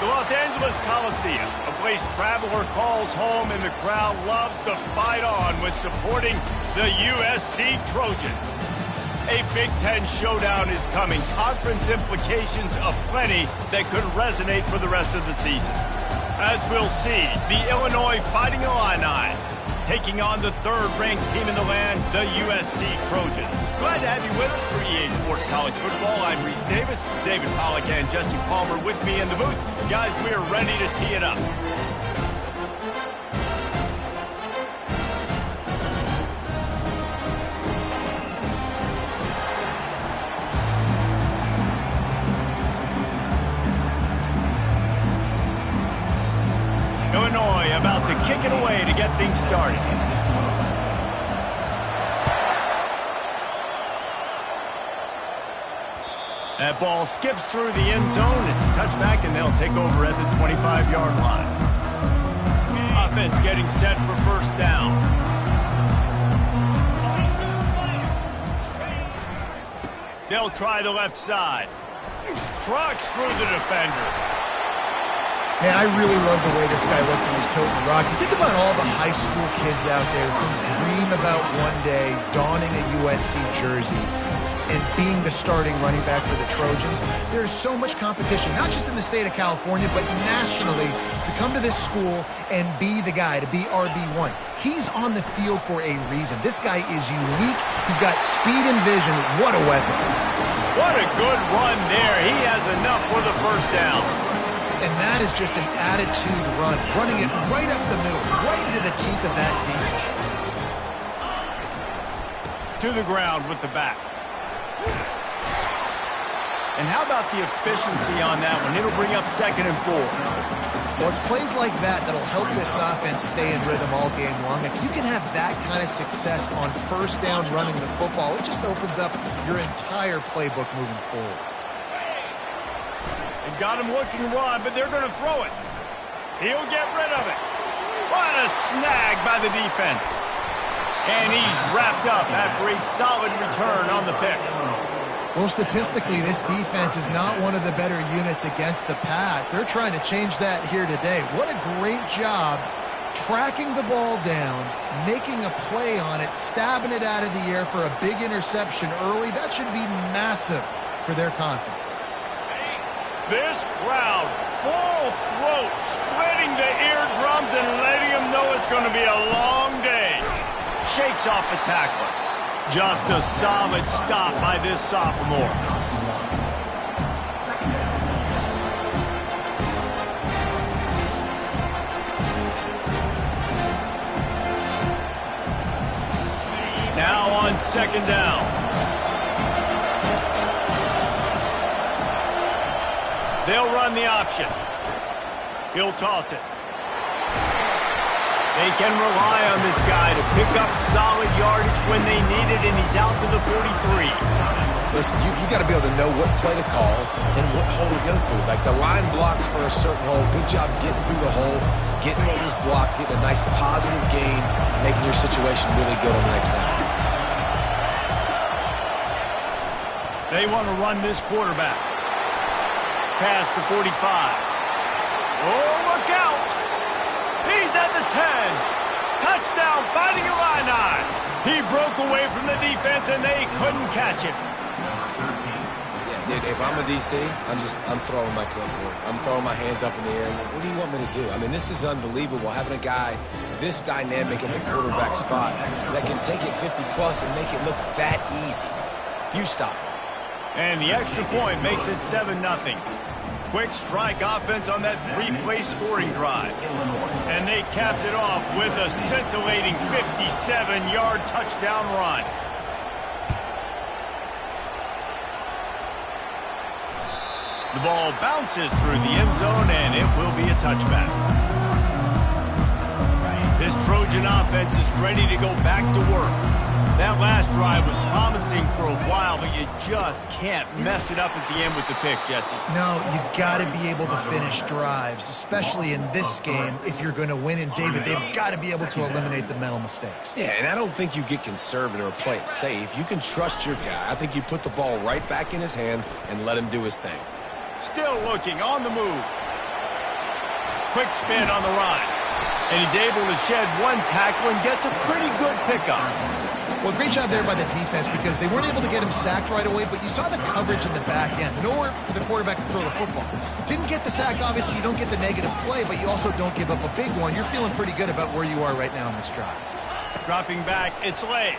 The Los Angeles Coliseum, a place traveler calls home and the crowd loves to fight on when supporting the USC Trojans. A Big Ten showdown is coming. Conference implications aplenty that could resonate for the rest of the season. As we'll see, the Illinois Fighting Illini taking on the third-ranked team in the land, the USC Trojans. Glad to have you with us for EA Sports College Football. I'm Reese Davis, David Pollack and Jesse Palmer with me in the booth. Guys, we are ready to tee it up. Illinois about to kick it away to get things started. That ball skips through the end zone. It's a touchback, and they'll take over at the 25-yard line. Offense getting set for first down. They'll try the left side. Trucks through the defender. Man, I really love the way this guy looks when he's toting the rock. You think about all the high school kids out there who dream about one day donning a USC jersey and being the starting running back for the Trojans. There's so much competition, not just in the state of California, but nationally, to come to this school and be the guy, to be RB1. He's on the field for a reason. This guy is unique. He's got speed and vision. What a weapon. What a good run there. He has enough for the first down. And that is just an attitude run, running it right up the middle, right into the teeth of that defense. To the ground with the back. And how about the efficiency on that one? It'll bring up 2nd and 4. Well, it's plays like that that'll help this offense stay in rhythm all game long. If you can have that kind of success on first down running the football, it just opens up your entire playbook moving forward. They've got him looking run, but they're going to throw it. He'll get rid of it. What a snag by the defense. And he's wrapped up after a solid return on the pick. Well, statistically, this defense is not one of the better units against the pass. They're trying to change that here today. What a great job tracking the ball down, making a play on it, stabbing it out of the air for a big interception early. That should be massive for their confidence. This crowd, full throat, splitting the eardrums and letting them know it's going to be a long day. Shakes off the tackler. Just a solid stop by this sophomore. Now on 2nd down. They'll run the option. He'll toss it. They can rely on this guy to pick up solid yardage when they need it, and he's out to the 43. Listen, you got to be able to know what play to call and what hole to go through. Like the line blocks for a certain hole. Good job getting through the hole, getting what was blocked, getting a nice positive gain, making your situation really good on the next down. They want to run this quarterback. Past the 45. Oh, look out! He's at the 10. Touchdown, Fighting Illini. He broke away from the defense, and they couldn't catch him. Yeah, dude, if I'm a DC, I'm throwing my clipboard. I'm throwing my hands up in the air. Like, what do you want me to do? I mean, this is unbelievable, having a guy this dynamic in the quarterback spot that can take it 50-plus and make it look that easy. You stop him. And the extra point makes it 7-0. Quick strike offense on that 3-play scoring drive. And they capped it off with a scintillating 57-yard touchdown run. The ball bounces through the end zone, and it will be a touchback. This Trojan offense is ready to go back to work. That last drive was promising for a while, but you just can't mess it up at the end with the pick, Jesse. No, you got to be able to finish drives, especially in this game. If you're going to win, and David, they've got to be able to eliminate the mental mistakes. Yeah, and I don't think you get conservative or play it safe. You can trust your guy. I think you put the ball right back in his hands and let him do his thing. Still looking on the move. quick spin on the run. And he's able to shed one tackle and gets a pretty good pickup. Well, great job there by the defense because they weren't able to get him sacked right away, but you saw the coverage in the back end. Nowhere for the quarterback to throw the football. Didn't get the sack, obviously. You don't get the negative play, but you also don't give up a big one. You're feeling pretty good about where you are right now in this drive. Dropping back, it's Lay.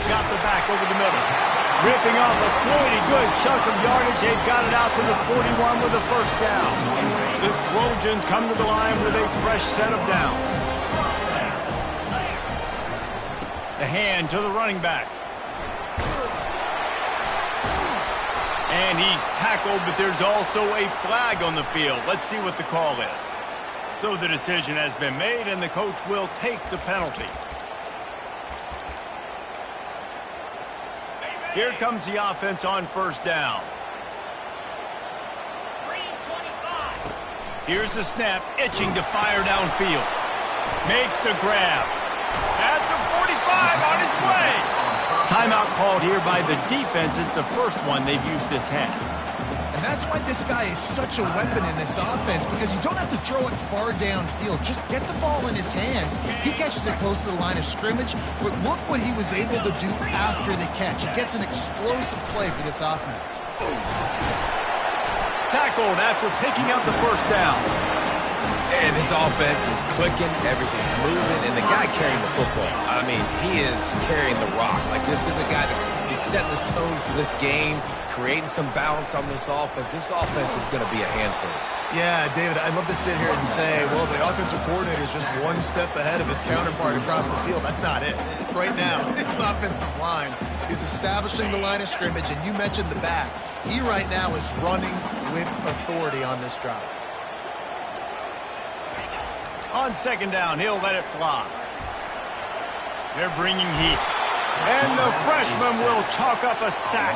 Got the back over the middle. Ripping off a pretty good chunk of yardage. They've got it out to the 41 with a first down. The Trojans come to the line with a fresh set of downs. The hand to the running back. And he's tackled, but there's also a flag on the field. Let's see what the call is. So the decision has been made, and the coach will take the penalty. Here comes the offense on first down. Here's the snap, itching to fire downfield. Makes the grab. At the 45, on its way. Timeout called here by the defense. It's the first one they've used this half. And that's why this guy is such a weapon in this offense, because you don't have to throw it far downfield. Just get the ball in his hands. He catches it close to the line of scrimmage, but look what he was able to do after the catch. He gets an explosive play for this offense. Tackled after picking up the first down. And this offense is clicking, everything's moving, and the guy carrying the football, I mean, he is carrying the rock. Like, this is a guy he's setting this tone for this game, creating some balance on this offense. This offense is going to be a handful. Yeah, David, I'd love to sit here and say, well, the offensive coordinator is just one step ahead of his counterpart across the field. That's not it. Right now, this offensive line is establishing the line of scrimmage, and you mentioned the back. He right now is running with authority on this drive. On second down, he'll let it fly. They're bringing heat. And the freshman will chalk up a sack.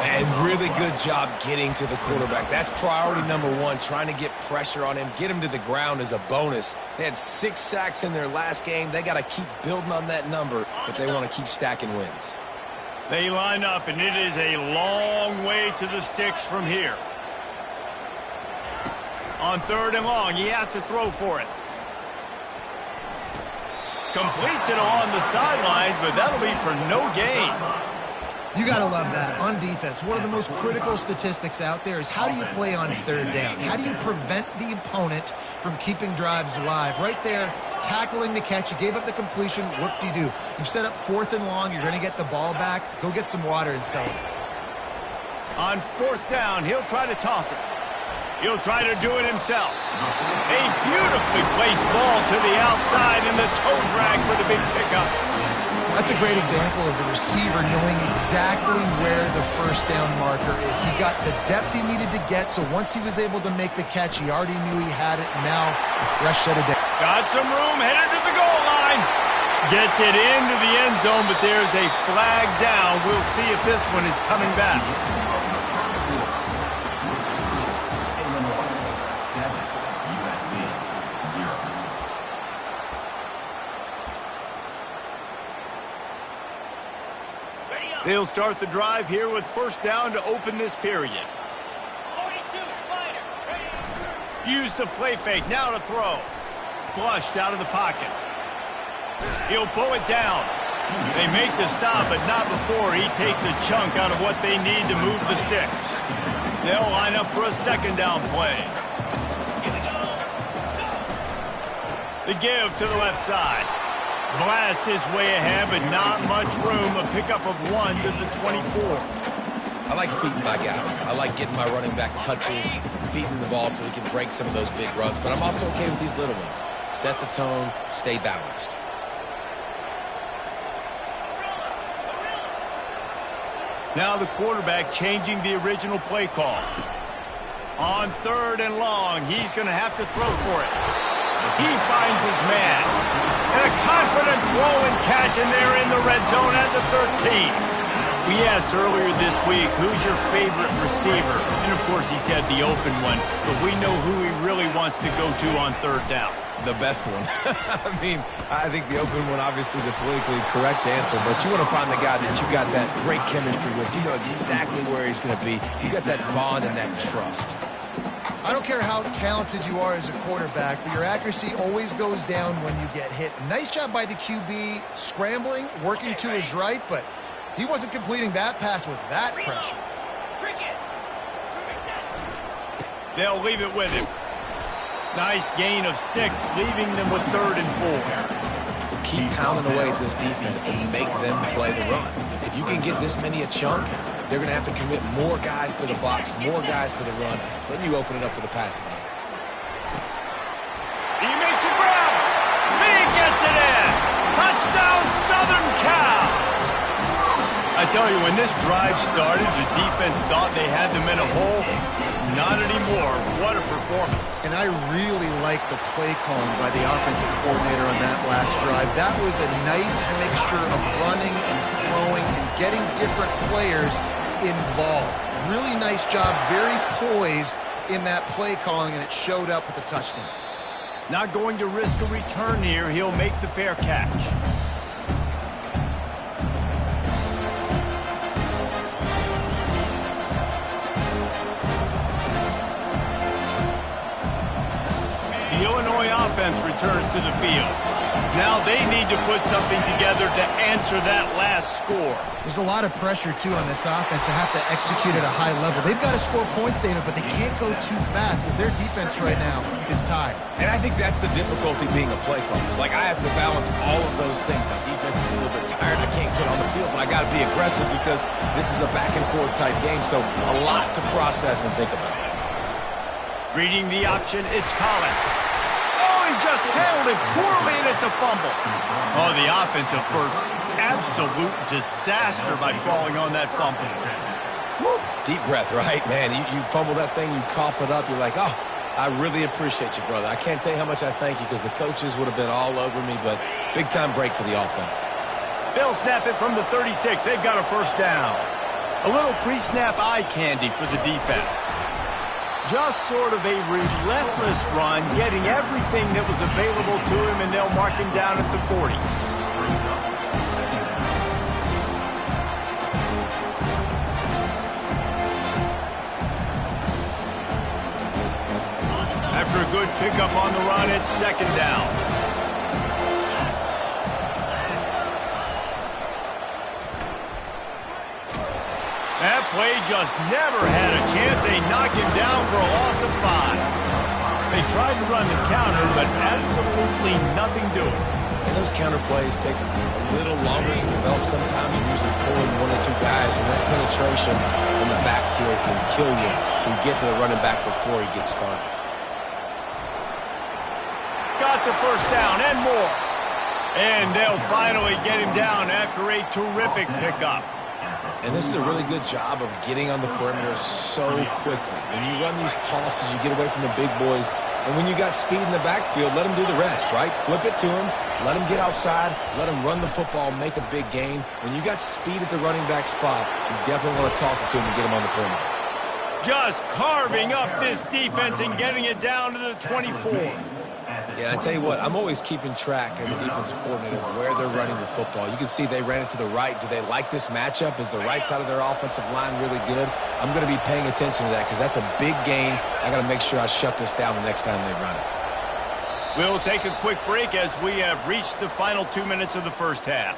And really good job getting to the quarterback. That's priority number one, trying to get pressure on him. Get him to the ground as a bonus. They had 6 sacks in their last game. They got to keep building on that number if they want to keep stacking wins. They line up, and it is a long way to the sticks from here. On third and long, he has to throw for it. Completes it along the sidelines, but that'll be for no gain. You got to love that. On defense, one of the most critical statistics out there is how do you play on third down? How do you prevent the opponent from keeping drives alive? Right there, tackling the catch. You gave up the completion. What do you do? You've set up fourth and long. You're going to get the ball back. Go get some water and celebrate. On fourth down, he'll try to toss it. He'll try to do it himself. A beautifully placed ball to the outside and the toe drag for the big pickup. That's a great example of the receiver knowing exactly where the first down marker is. He got the depth he needed to get, so once he was able to make the catch, he already knew he had it. Now, a fresh set of depth. Got some room, headed to the goal line. Gets it into the end zone, but there's a flag down. We'll see if this one is coming back. They'll start the drive here with first down to open this period. 42, Spider. Use the play fake, now to throw. Flushed out of the pocket. He'll pull it down. They make the stop, but not before he takes a chunk out of what they need to move the sticks. They'll line up for a second down play. The give to the left side. Blast his way ahead, but not much room. A pickup of 1 to the 24. I like feeding my guy. I like getting my running back touches, feeding the ball so he can break some of those big runs. But I'm also okay with these little ones. Set the tone, stay balanced. Now the quarterback changing the original play call. On third and long, he's going to have to throw for it. He finds his man. And a confident throw and catch, and they're in the red zone at the 13. We asked earlier this week, who's your favorite receiver? And of course he said the open one, but we know who he really wants to go to on third down. The best one. I mean, I think the open one, obviously the politically correct answer, but you want to find the guy that you got that great chemistry with. You know exactly where he's going to be. You got that bond and that trust. I don't care how talented you are as a quarterback, but your accuracy always goes down when you get hit. Nice job by the QB scrambling, working to his right, but he wasn't completing that pass with that pressure. They'll leave it with him. Nice gain of 6, leaving them with 3rd and 4. Keep pounding away at this defense and make them play the run. If you can get this many a chunk, they're going to have to commit more guys to the box, more guys to the run. Then you open it up for the passing game. He makes a grab. He gets it in. Touchdown, Southern Cal. I tell you, when this drive started, the defense thought they had them in a hole. Not anymore. What a performance. And I really like the play calling by the offensive coordinator on that last drive. That was a nice mixture of running and throwing and getting different players involved. Really nice job, very poised in that play calling, and it showed up with the touchdown. Not going to risk a return here. He'll make the fair catch. The Illinois offense returns to the field. Now they need to put something together to answer that last score. There's a lot of pressure, too, on this offense to have to execute at a high level. They've got to score points, David, but they can't go too fast because their defense right now is tired. And I think that's the difficulty being a play caller. Like, I have to balance all of those things. My defense is a little bit tired. I can't get on the field, but I got to be aggressive because this is a back-and-forth type game, so a lot to process and think about. Reading the option, it's Collins. He just handled it poorly, and it's a fumble. Oh, the offensive first. Absolute disaster by falling on that fumble. Woo. Deep breath, right? Man, you fumble that thing, you cough it up, you're like, oh, I really appreciate you, brother. I can't tell you how much I thank you because the coaches would have been all over me, but big-time break for the offense. They'll snap it from the 36. They've got a first down. A little pre-snap eye candy for the defense. Just sort of a relentless run, getting everything that was available to him, and they'll mark him down at the 40. After a good pickup on the run, it's 2nd down. That play just never had a chance. They knock him down for a loss of 5. They tried to run the counter, but absolutely nothing doing. And those counter plays take a little longer to develop sometimes. You're usually pulling 1 or 2 guys, and that penetration in the backfield can kill you. Can get to the running back before he gets started. Got the first down and more. And they'll finally get him down after a terrific pickup. And this is a really good job of getting on the perimeter so quickly. When you run these tosses, you get away from the big boys. And when you got speed in the backfield, let them do the rest, right? Flip it to them, let them get outside, let them run the football, make a big gain. When you got speed at the running back spot, you definitely want to toss it to them and get them on the perimeter. Just carving up this defense and getting it down to the 24. Yeah, I tell you what, I'm always keeping track as a defensive coordinator of where they're running the football. You can see they ran it to the right. Do they like this matchup? Is the right side of their offensive line really good? I'm going to be paying attention to that because that's a big game. I got to make sure I shut this down the next time they run it. We'll take a quick break as we have reached the final 2 minutes of the first half.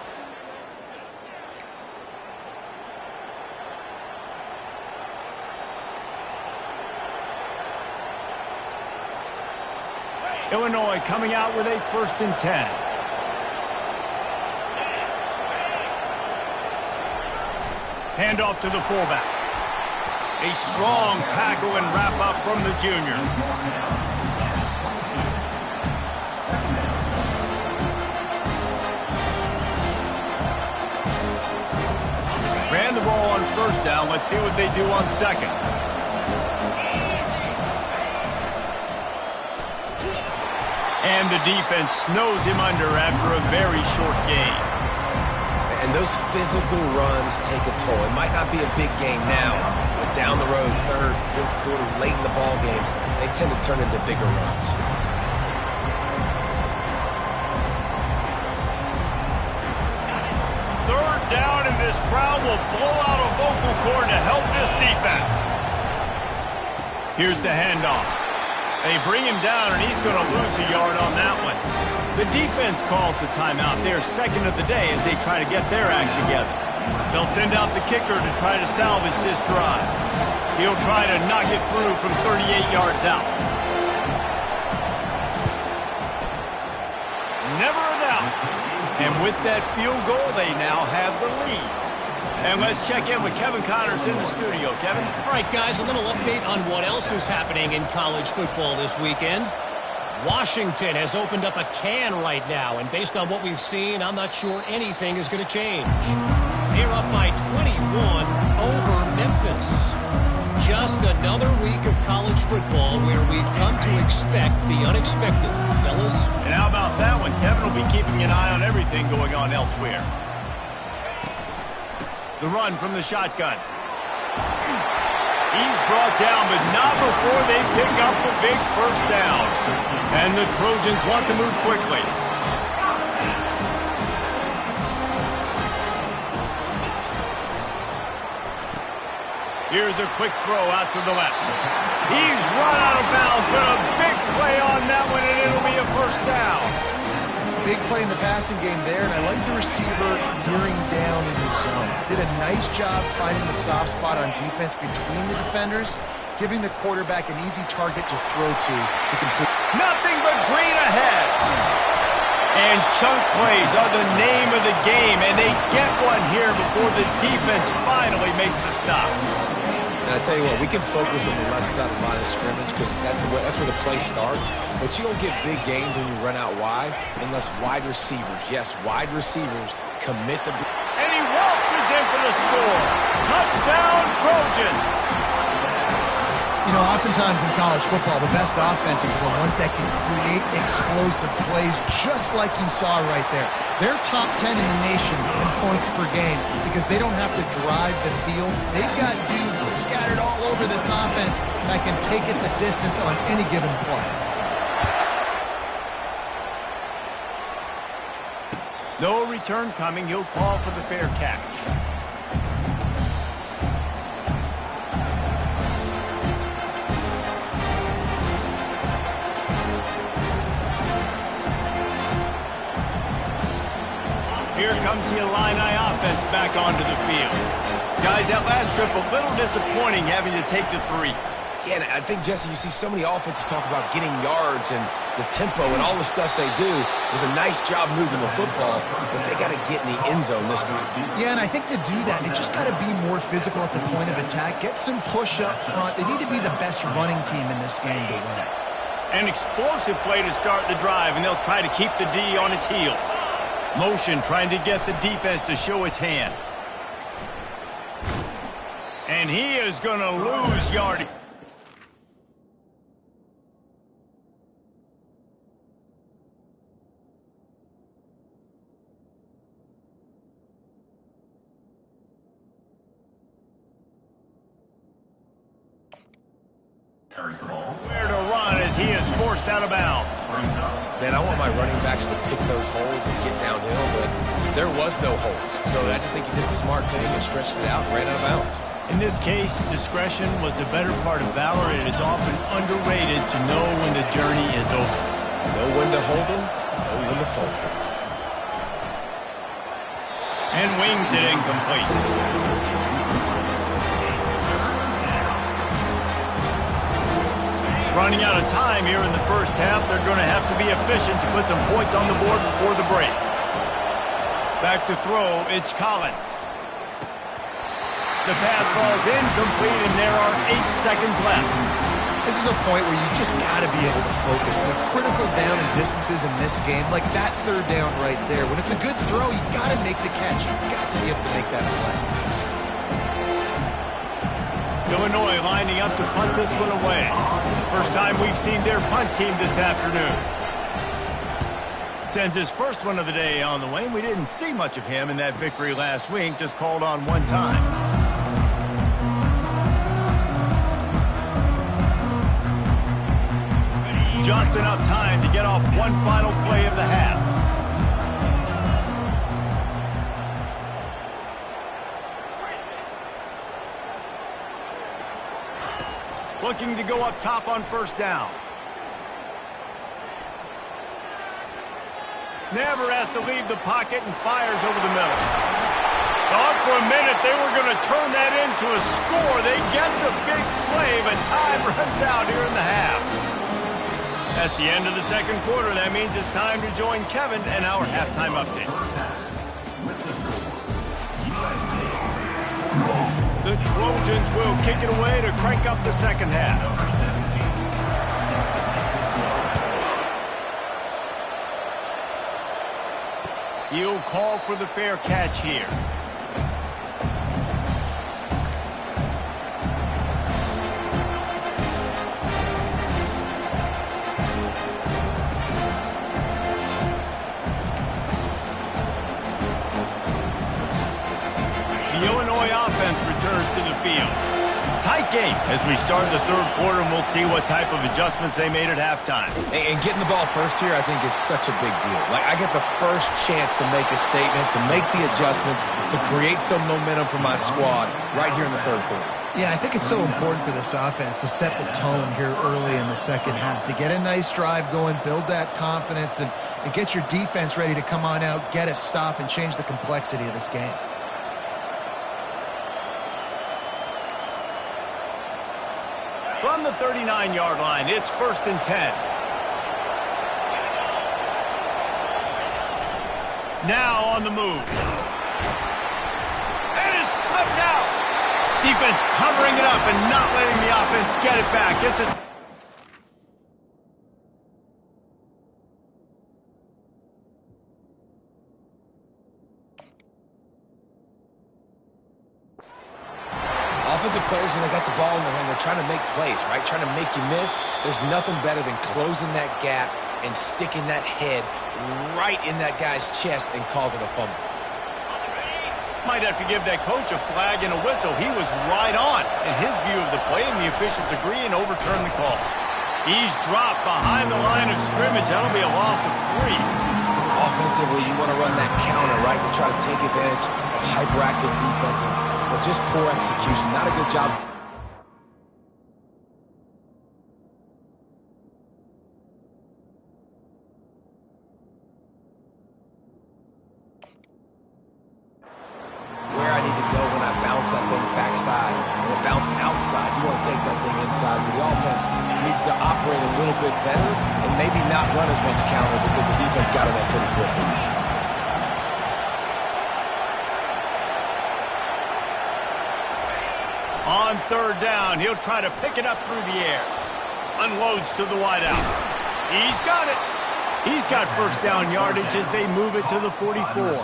Illinois coming out with a 1st and 10. Handoff to the fullback. A strong tackle and wrap up from the junior. Ran the ball on 1st down. Let's see what they do on 2nd. And the defense snows him under after a very short game. And those physical runs take a toll. It might not be a big game now, but down the road, 3rd, 4th quarter, late in the ball games, they tend to turn into bigger runs. Third down, and this crowd will blow out a vocal cord to help this defense. Here's the handoff. They bring him down, and he's going to lose a yard on that one. The defense calls the timeout. They are second of the day as they try to get their act together. They'll send out the kicker to try to salvage this drive. He'll try to knock it through from 38 yards out. Never a doubt. And with that field goal, they now have the lead. And let's check in with Kevin Connors in the studio. Kevin? All right, guys, a little update on what else is happening in college football this weekend. Washington has opened up a can right now, and based on what we've seen, I'm not sure anything is going to change. They're up by 21 over Memphis. Just another week of college football where we've come to expect the unexpected, fellas. And how about that one? Kevin will be keeping an eye on everything going on elsewhere. The run from the shotgun. He's brought down, but not before they pick up the big first down. And the Trojans want to move quickly. Here's a quick throw out to the left. He's run out of bounds, but a big play on that one, and it'll be a first down. Big play in the passing game there, and I like the receiver gearing down in the zone. Did a nice job finding the soft spot on defense between the defenders, giving the quarterback an easy target to throw to complete. Nothing but green ahead. And chunk plays are the name of the game, and they get one here before the defense finally makes the stop. And I tell you what, we can focus on the left side of the line of scrimmage because that's where the play starts. But you don't get big gains when you run out wide unless wide receivers, yes, wide receivers, commit to... And he waltzes in for the score. Touchdown, Trojans. You know, oftentimes in college football, the best offenses are the ones that can create explosive plays just like you saw right there. They're top 10 in the nation in points per game because they don't have to drive the field. They've got dudes scattered all over this offense that can take it the distance on any given play. No return coming. He'll call for the fair catch. Here comes the Illini offense back onto the field. Guys, that last trip a little disappointing having to take the 3. Yeah, and I think, Jesse, you see so many offenses talk about getting yards and the tempo and all the stuff they do. It was a nice job moving the football, but they got to get in the end zone this time. Yeah, and I think to do that, they just got to be more physical at the point of attack, get some push up front. They need to be the best running team in this game to win. An explosive play to start the drive, and they'll try to keep the D on its heels. Motion trying to get the defense to show its hand. And he is going to lose yardage. Where to run as he is forced out of bounds. Man, I want my running backs to pick those holes and get downhill, but there was no holes. So I just think he did a smart thing and stretched it out and ran out of bounds. In this case, discretion was the better part of valor, and it is often underrated to know when the journey is over. Know when to hold them, know when to fold them. And wings it incomplete. Running out of time here in the first half, they're going to have to be efficient to put some points on the board before the break. Back to throw, it's Collins. The pass falls incomplete, and there are 8 seconds left. This is a point where you just got to be able to focus. The critical down and distances in this game, like that third down right there. When it's a good throw, you got to make the catch. You got to be able to make that play. Illinois lining up to punt this one away. First time we've seen their punt team this afternoon. Sends his first one of the day on the way. We didn't see much of him in that victory last week, just called on one time. Just enough time to get off one final play of the half. Looking to go up top on first down. Never has to leave the pocket and fires over the middle. Thought for a minute they were going to turn that into a score. They get the big play, but time runs out here in the half. That's the end of the second quarter. That means it's time to join Kevin and our halftime update. The Trojans will kick it away to crank up the second half. He'll call for the fair catch here. The Illinois offense returns to the field. Tight game as we start the third quarter, and we'll see what type of adjustments they made at halftime. And getting the ball first here, I think, is such a big deal. Like, I get the first chance to make a statement, to make the adjustments, to create some momentum for my squad right here in the third quarter. Yeah, I think it's so important for this offense to set the tone here early in the second half, to get a nice drive going, build that confidence, and get your defense ready to come on out, get a stop, and change the complexity of this game. From the 39-yard line, it's 1st and 10. Now on the move. And is sucked out. Defense covering it up and not letting the offense get it back. It's a... Offensive players, when they got the ball in their hand, they're trying to make plays, right? Trying to make you miss. There's nothing better than closing that gap and sticking that head right in that guy's chest and causing a fumble. Might have to give that coach a flag and a whistle. He was right on in his view of the play, and the officials agree and overturn the call. He's dropped behind the line of scrimmage. That'll be a loss of 3. Offensively, you want to run that counter, right, to try to take advantage of hyperactive defenses, but just poor execution. Not a good job. Where I need to go when I bounce that thing backside and it bounced outside, you want to take that thing inside. So the offense needs to operate a little bit better and maybe not run as much counter because the defense got it up pretty quickly. On third down, he'll try to pick it up through the air. Unloads to the wideout. He's got it. He's got first down yardage as they move it to the 44.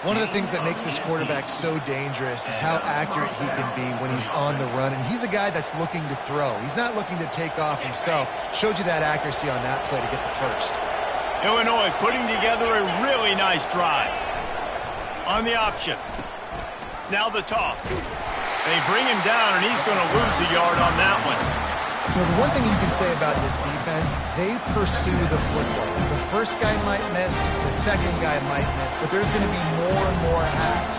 One of the things that makes this quarterback so dangerous is how accurate he can be when he's on the run. And he's a guy that's looking to throw. He's not looking to take off himself. Showed you that accuracy on that play to get the first. Illinois putting together a really nice drive. On the option. Now the toss. They bring him down, and he's going to lose a yard on that one. You know, the one thing you can say about this defense, they pursue the football. The first guy might miss, the second guy might miss, but there's going to be more and more hats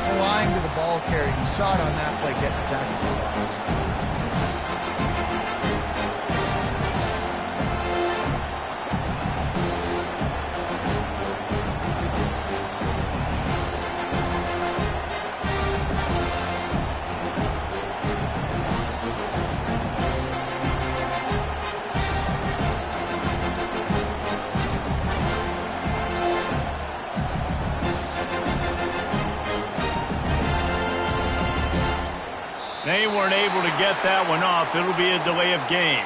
flying to the ball carrier. You saw it on that play getting the tackle for loss. They weren't able to get that one off. It'll be a delay of game.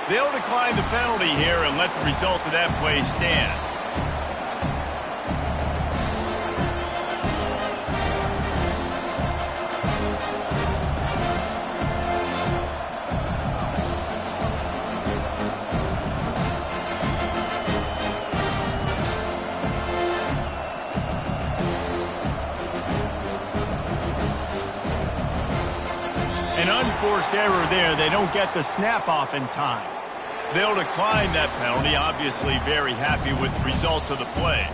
They'll decline the penalty here and let the result of that play stand. An unforced error there. They don't get the snap off in time. They'll decline that penalty, obviously very happy with the results of the play.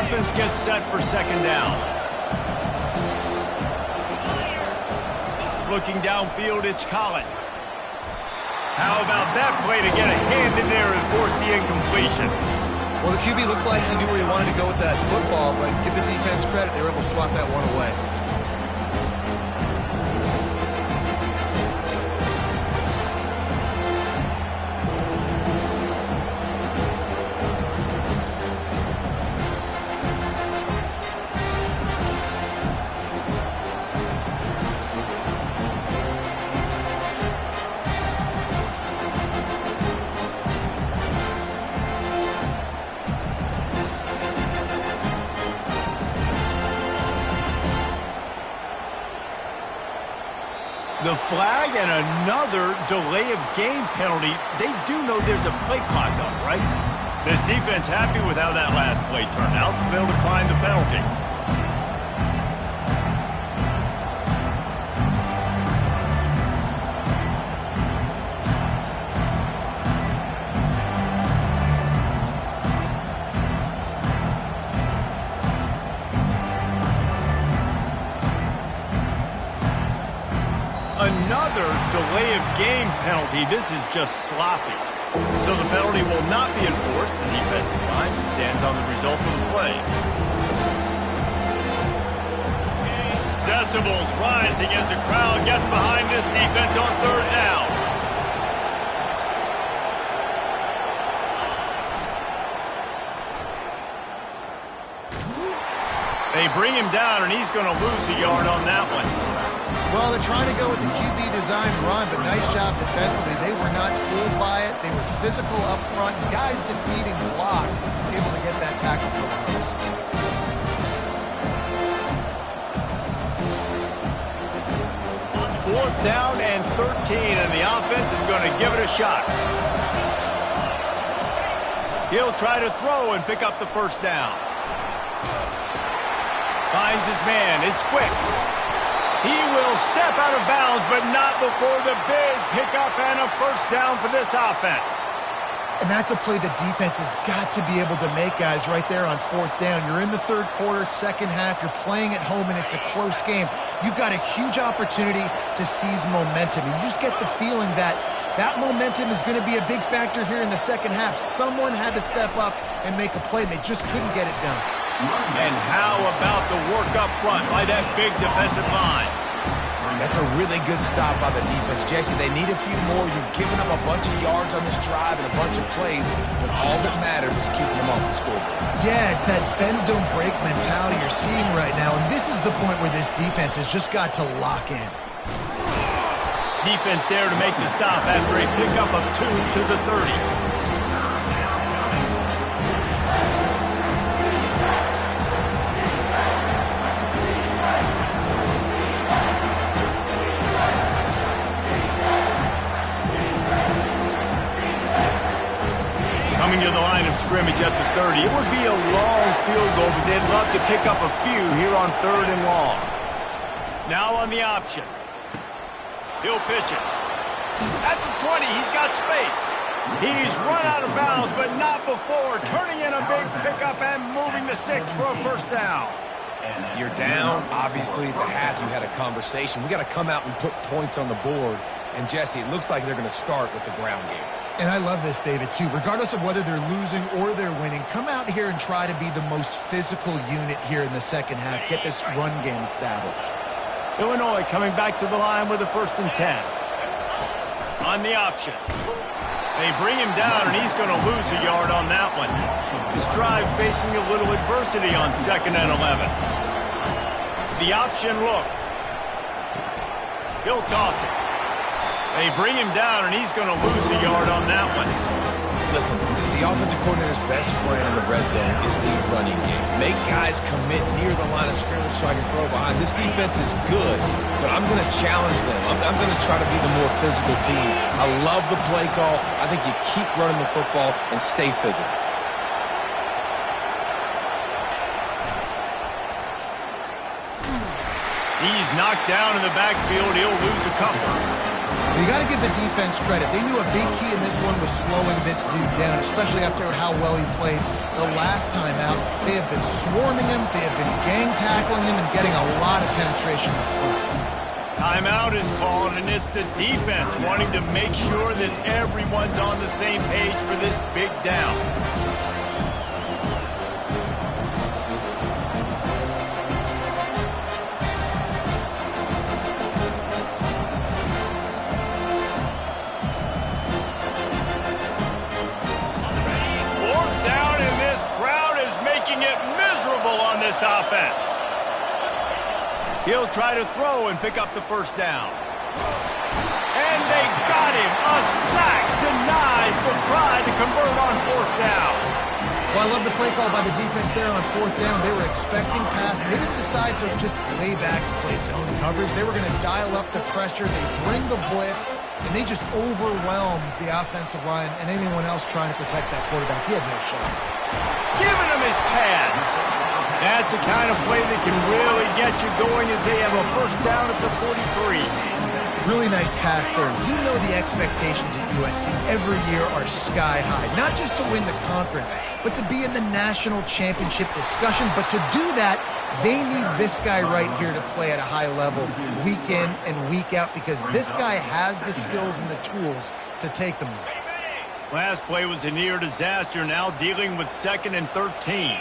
offense gets set for second down. Looking downfield, it's Collins. How about that play to get a hand in there and force the incompletion? Well, the QB looked like he knew where he wanted to go with that football, but give the defense credit. They were able to swat that one away. The flag and another delay of game penalty. They do know there's a play clock up, right? This defense happy with how that last play turned out, so they'll decline the penalty. Another delay of game penalty. This is just sloppy. So the penalty will not be enforced. The defense declines and stands on the result of the play. Decibels rising as the crowd gets behind this defense on third down. They bring him down, and he's going to lose a yard on that one. Well, they're trying to go with the QB design run, but nice job defensively. They were not fooled by it. They were physical up front. Guys defeating blocks, able to get that tackle for loss. Fourth down and 13, and the offense is going to give it a shot. He'll try to throw and pick up the first down. Finds his man. It's quick. He will step out of bounds, but not before the big pickup and a first down for this offense. And that's a play the defense has got to be able to make, guys, right there on fourth down. You're in the third quarter, second half. You're playing at home, and it's a close game. You've got a huge opportunity to seize momentum. You just get the feeling that that momentum is going to be a big factor here in the second half. Someone had to step up and make a play, and they just couldn't get it done. And how about the work up front by that big defensive line? That's a really good stop by the defense. Jesse, they need a few more. You've given them a bunch of yards on this drive and a bunch of plays, but all that matters is keeping them off the scoreboard. Yeah, it's that bend, don't break mentality you're seeing right now, and this is the point where this defense has just got to lock in. Defense there to make the stop after a pickup of 2 to the 30. Coming to the line of scrimmage at the 30. It would be a long field goal, but they'd love to pick up a few here on third and long. Now on the option. He'll pitch it. At the 20, he's got space. He's run out of bounds, but not before turning in a big pickup and moving the sticks for a first down. You're down. Obviously, at the half, you had a conversation. We got to come out and put points on the board. And, Jesse, it looks like they're going to start with the ground game. And I love this, David, too. Regardless of whether they're losing or they're winning, come out here and try to be the most physical unit here in the second half. Get this run game established. Illinois coming back to the line with a 1st and 10. On the option. They bring him down, and he's going to lose a yard on that one. This drive facing a little adversity on 2nd and 11. The option look. He'll toss it. They bring him down, and he's going to lose a yard on that one. Listen, the offensive coordinator's best friend in the red zone is the running game. Make guys commit near the line of scrimmage so I can throw behind. This defense is good, but I'm going to challenge them. I'm going to try to be the more physical team. I love the play call. I think you keep running the football and stay physical. He's knocked down in the backfield. He'll lose a couple. You got to give the defense credit. They knew a big key in this one was slowing this dude down, especially after how well he played the last time out. They have been swarming him, they have been gang tackling him, and getting a lot of penetration up front. Timeout is called, and it's the defense wanting to make sure that everyone's on the same page for this big down. Fourth down, and this crowd is making it miserable on this offense. He'll try to throw and pick up the first down. And they got him. A sack denies the try to convert on fourth down. Well, I love the play call by the defense there on fourth down. They were expecting pass. They didn't decide to just lay back and play zone coverage. They were going to dial up the pressure. They bring the blitz, and they just overwhelmed the offensive line and anyone else trying to protect that quarterback. He had no shot. Giving him his pads. That's the kind of play that can really get you going as they have a first down at the 43. Really nice pass there. You know the expectations at USC every year are sky high. Not just to win the conference, but to be in the national championship discussion. But to do that, they need this guy right here to play at a high level week in and week out, because this guy has the skills and the tools to take them there. Last play was a near disaster, now dealing with 2nd and 13.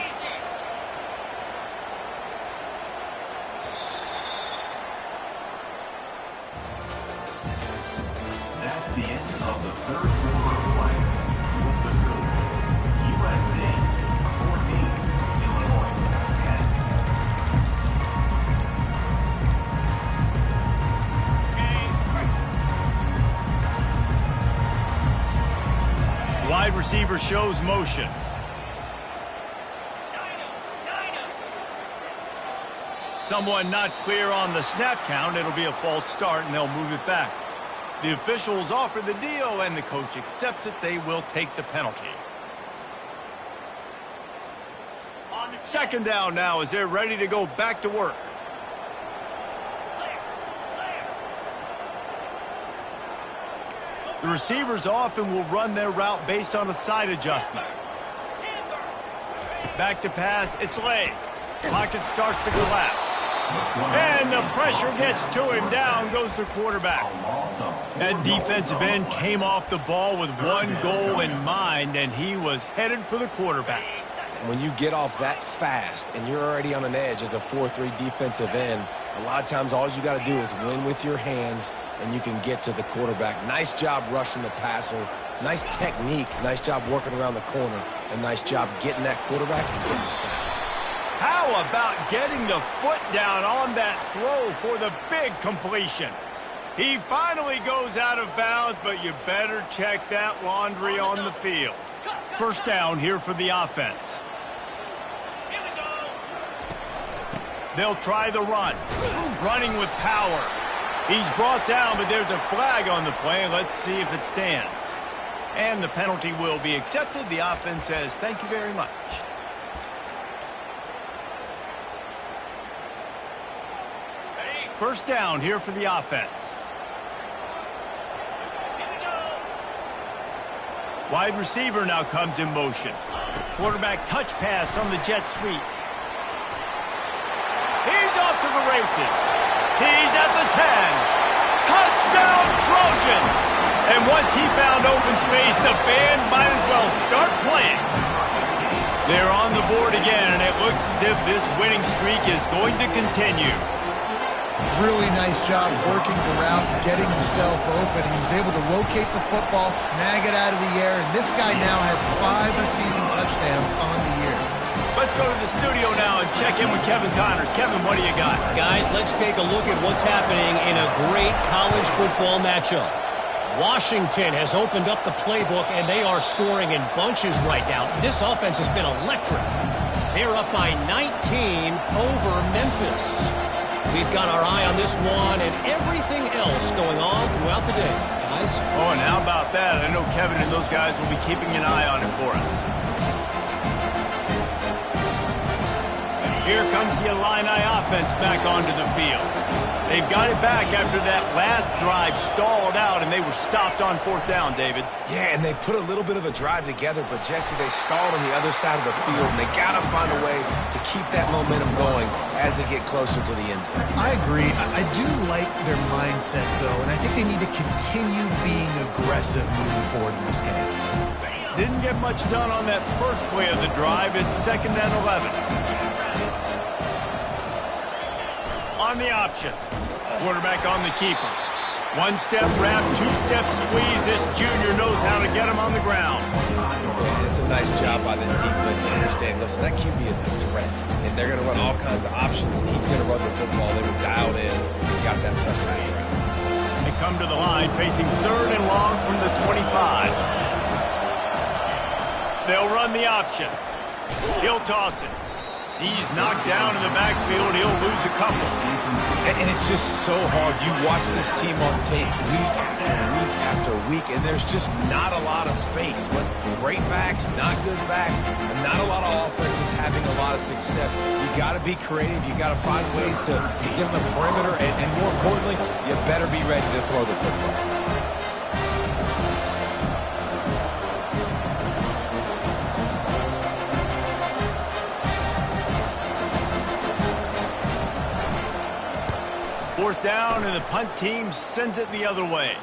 That's the end of the third quarter of play. With the score, USC 14, Illinois 10. Wide receiver shows motion. Someone not clear on the snap count. It'll be a false start, and they'll move it back. The officials offer the deal, and the coach accepts it. They will take the penalty. Second down now as they're ready to go back to work. The receivers often will run their route based on a side adjustment. Back to pass, it's Lay. Pocket starts to collapse. And the pressure gets to him. Down goes the quarterback. That defensive end came off the ball with one goal in mind, and he was headed for the quarterback. When you get off that fast and you're already on an edge as a 4-3 defensive end, a lot of times all you got to do is win with your hands, and you can get to the quarterback. Nice job rushing the passer. Nice technique. Nice job working around the corner. And nice job getting that quarterback and getting the sack. How about getting the foot down on that throw for the big completion? He finally goes out of bounds, but you better check that laundry on the field. First down here for the offense. They'll try the run. Running with power. He's brought down, but there's a flag on the play. Let's see if it stands. And the penalty will be accepted. The offense says, thank you very much. First down here for the offense. Wide receiver now comes in motion. Quarterback touch pass on the jet sweep. He's off to the races. He's at the 10. Touchdown Trojans! And once he found open space, the band might as well start playing. They're on the board again, and it looks as if this winning streak is going to continue. Really nice job working the route, getting himself open. He was able to locate the football, snag it out of the air, and this guy now has 5 receiving touchdowns on the year. Let's go to the studio now and check in with Kevin Connors. Kevin, what do you got? Guys, let's take a look at what's happening in a great college football matchup. Washington has opened up the playbook, and they are scoring in bunches right now. This offense has been electric. They're up by 19 over Memphis. We've got our eye on this one and everything else going on throughout the day, guys. Oh, and how about that? I know Kevin and those guys will be keeping an eye on it for us. Here comes the Illini offense back onto the field. They've got it back after that last drive stalled out, and they were stopped on 4th down, David. Yeah, and they put a little bit of a drive together, but, Jesse, they stalled on the other side of the field, and they got to find a way to keep that momentum going as they get closer to the end zone. I agree. I do like their mindset, though, and I think they need to continue being aggressive moving forward in this game. Didn't get much done on that first play of the drive. It's 2nd and 11. On the option. Quarterback on the keeper. One-step wrap, two-step squeeze. This junior knows how to get him on the ground. Yeah, it's a nice job by this defense to understand, listen, that QB is a threat, and they're going to run all kinds of options, and he's going to run the football. They were dialed in. He got that sucker out of there. They come to the line, facing 3rd and long from the 25. They'll run the option. He'll toss it. He's knocked down in the backfield. He'll lose a couple. And it's just so hard. You watch this team on tape week after week after week, and there's just not a lot of space. But great backs, not good backs, and not a lot of offenses having a lot of success. You got to be creative. You got to find ways to get on the perimeter, and more importantly, you better be ready to throw the football. 4th down, and the punt team sends it the other way.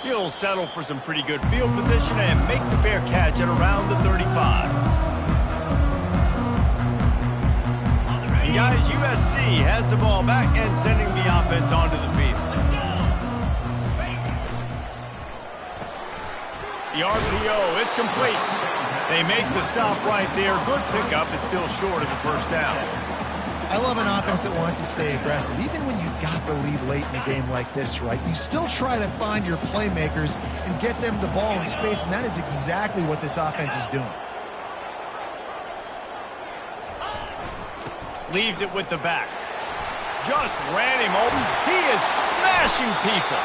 He'll settle for some pretty good field position and make the fair catch at around the 35. And guys, USC has the ball back and sending the offense onto the field. The RPO, it's complete. They make the stop right there. Good pickup. It's still short of the 1st down. I love an offense that wants to stay aggressive. Even when you've got the lead late in a game like this, right, you still try to find your playmakers and get them the ball in space, and that is exactly what this offense is doing. Leaves it with the back. Just ran him over. He is smashing people.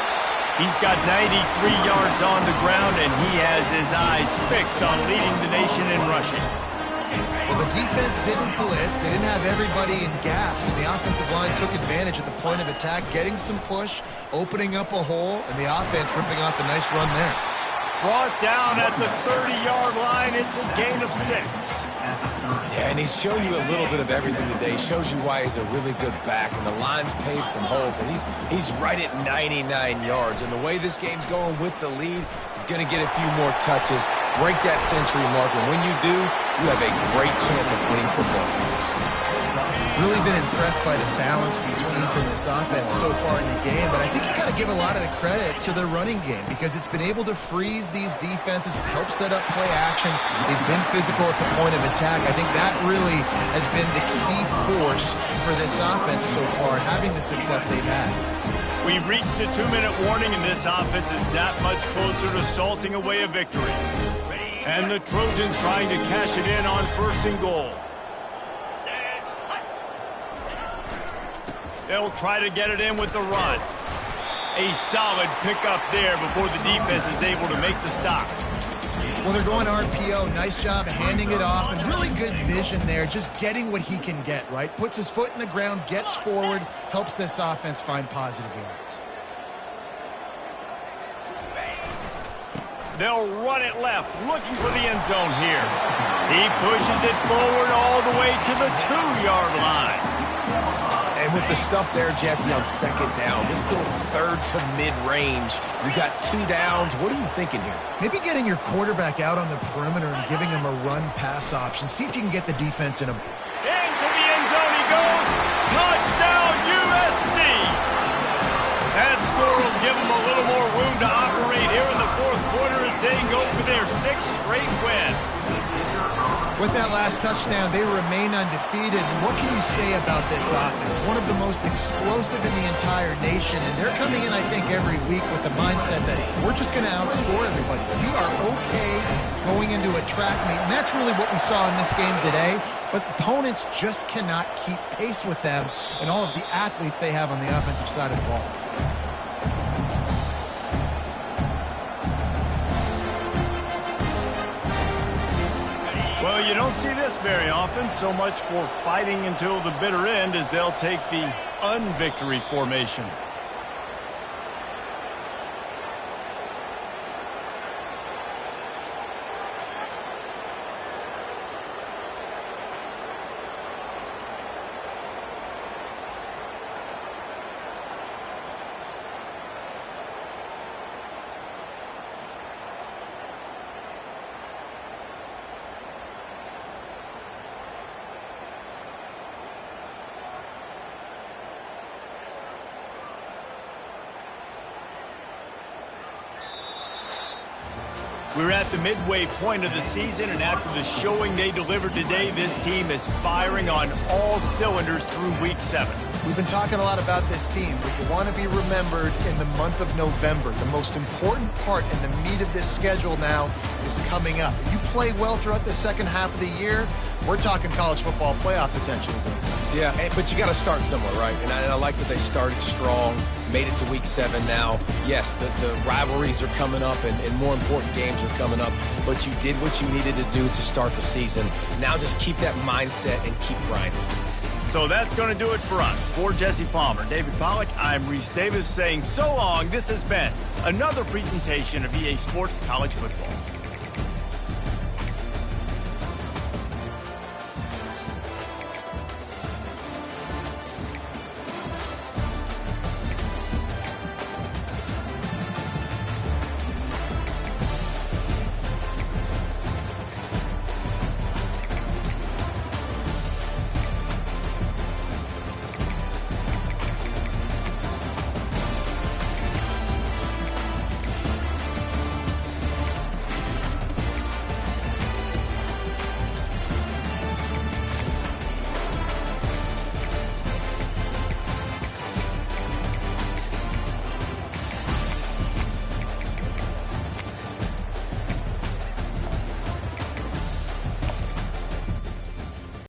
He's got 93 yards on the ground, and he has his eyes fixed on leading the nation in rushing. Well, the defense didn't blitz. They didn't have everybody in gaps, and the offensive line took advantage at the point of attack, getting some push, opening up a hole, and the offense ripping off a nice run there. Brought down at the 30-yard line. It's a gain of 6. Yeah, and he's shown you a little bit of everything today. He shows you why he's a really good back, and the line's paved some holes, and he's right at 99 yards. And the way this game's going with the lead, he's going to get a few more touches, break that century mark, and when you do, you have a great chance of winning football games. Really been impressed by the balance we've seen from this offense so far in the game, but I think you got to give a lot of the credit to the running game because it's been able to freeze these defenses, help set up play action. They've been physical at the point of attack. I think that really has been the key force for this offense so far, having the success they've had. We've reached the 2-minute warning, and this offense is that much closer to salting away a victory. And the Trojans trying to cash it in on 1st and goal. They'll try to get it in with the run. A solid pickup there before the defense is able to make the stop. Well, they're going RPO. Nice job handing it off, and really good vision there, just getting what he can get, right? Puts his foot in the ground, gets forward, helps this offense find positive yards. They'll run it left, looking for the end zone here. He pushes it forward all the way to the 2-yard line. And with the stuff there, Jesse, on 2nd down, this little 3rd to mid-range, you got 2 downs. What are you thinking here? Maybe getting your quarterback out on the perimeter and giving him a run-pass option. See if you can get the defense in a... Into the end zone he goes. Touchdown, USC. That score will give them a little more room to operate here in the 4th quarter as they go for their 6th straight win. With that last touchdown, they remain undefeated. And what can you say about this offense? One of the most explosive in the entire nation. And they're coming in, I think, every week with the mindset that we're just going to outscore everybody. We are okay going into a track meet. And that's really what we saw in this game today. But opponents just cannot keep pace with them and all of the athletes they have on the offensive side of the ball. Well, you don't don't see this very often. So much for fighting until the bitter end as they'll take the unvictory formation. We're at the midway point of the season, and after the showing they delivered today, this team is firing on all cylinders through Week 7. We've been talking a lot about this team, but you want to be remembered in the month of November. The most important part and the meat of this schedule now is coming up. If you play well throughout the second half of the year, we're talking college football playoff potential. Yeah, but you got to start somewhere, right? And I like that they started strong, made it to Week 7 now. Yes, the rivalries are coming up, and more important games are coming up, but you did what you needed to do to start the season. Now just keep that mindset and keep grinding. So that's going to do it for us. For Jesse Palmer, David Pollack, I'm Reese Davis saying so long. This has been another presentation of EA Sports College Football.